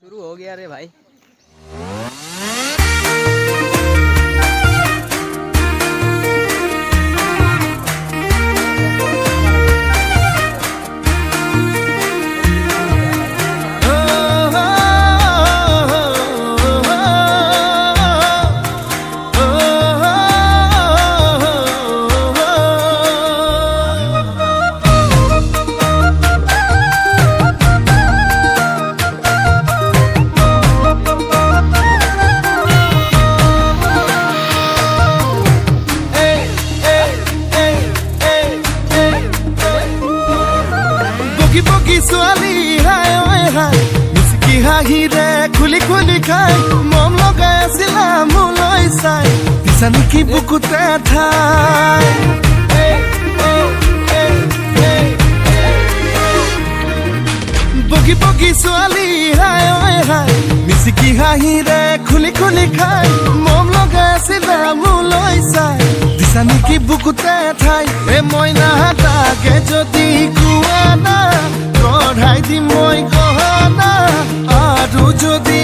शुरू हो गया रे भाई। ছোৱালী হাই ঐ হাই মিচিকি হাঁহিৰে খুলি খুলি খাই মন লগাই আছিলা মোলৈ চাই দিছা নেকি বুকুতে ঠাই বগী বগী ছোৱালী হাই ঐ হাই মিচিকি হাঁহিৰে খুলি খুলি খাই মন লগাই আছিলা মোলৈ চাই দিছা নেকি বুকুতে ঠাই এ মইনা তাকে যদি কোৱা না কঢ়াই দিম মই গহনা আৰু যদি